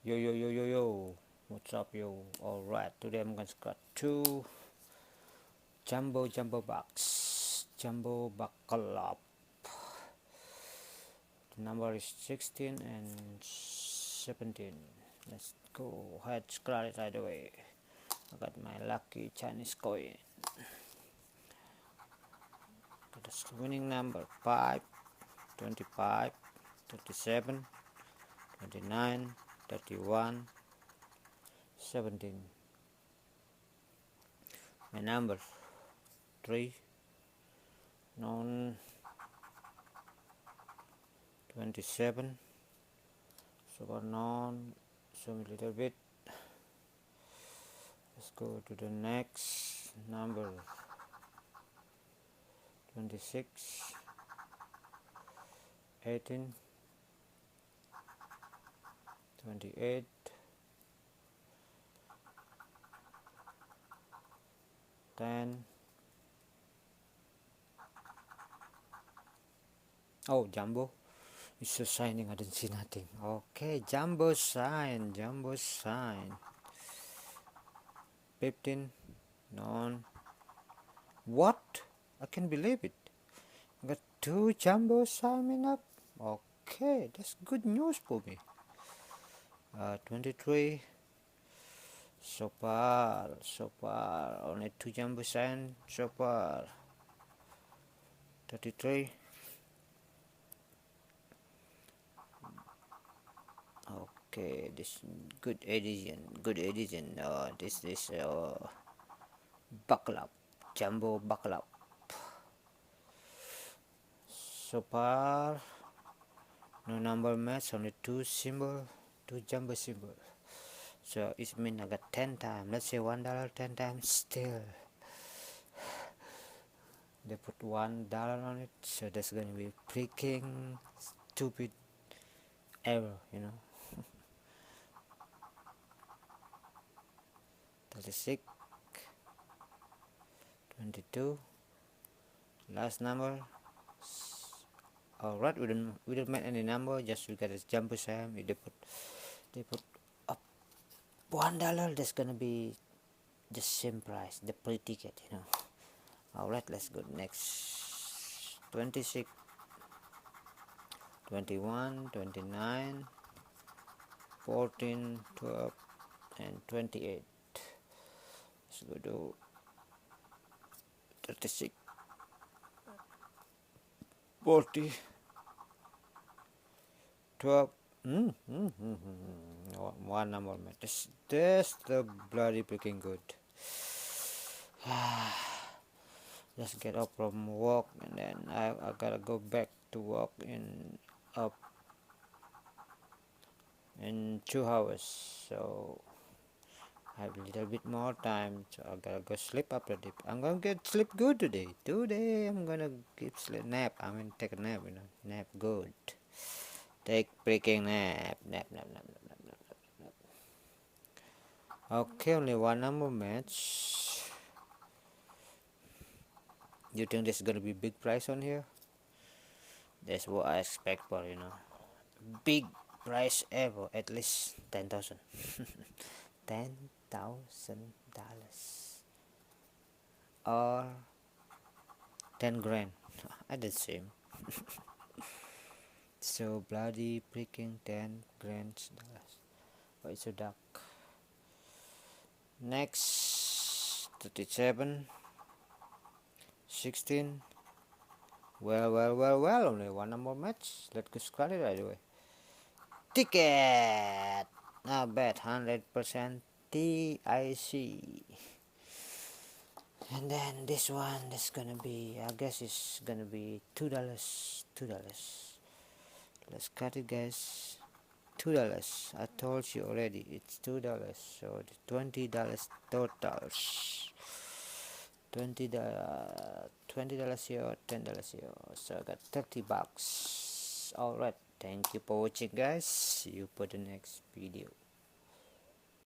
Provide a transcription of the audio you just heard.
Yo, what's up, yo? Alright, today I'm gonna scratch two jumbo box, jumbo buckle up. The number is 16 and 17. Let's go ahead, scratch it right away. I got my lucky Chinese coin. The winning number 5, 25, 37, 29, 31, 17. My number 3, non 27, super non, zoom a little bit. Let's go to the next number 26, 18, 28, 10. Oh, jumbo. It's a signing, I didn't see nothing. Okay, jumbo sign. 15, non. What? I can't believe it. I got two jumbo signing up. Okay, that's good news for me. 23. So far. Only two jumbo sign so far. 33. Okay, this good edition. This buckle up, jumbo buckle up. So far, no number match, only two jumbo symbol. So it means I got 10 times. Let's say $1 10 times. Still, they put $1 on it, so that's gonna be freaking stupid error, 36, 22, last number. Alright, we don't make any number, just we got a jumbo sign. They put up $1. That's gonna be the same price, the free ticket, Alright, let's go next. 26, 21, 29, 14, 12, and 28. Let's go to 36, 40, 12. One number, man. That's the bloody freaking good. Just get up from work, and then I gotta go back to work in 2 hours, so I have a little bit more time, so I gotta go sleep after this. I'm gonna get sleep good today. I'm gonna get sleep nap. Take a nap, nap good. Take freaking nap. Okay, only one number match. You think there's gonna be big price on here? That's what I expect for, big price ever, at least 10,000. $10,000 or 10 grand. I the same. So bloody freaking 10 grand dollars. Oh, it's so dark. Next, 37, 16. Well, only one number match. Let's go scratch it right away. Ticket! Not bad, 100% TIC. And then this one, that's gonna be, I guess it's gonna be $2. Let's cut it, guys. $2. I told you already, it's $2. So $20 total. $20 here, $10 here. So I got $30. Alright, thank you for watching, guys. See you for the next video.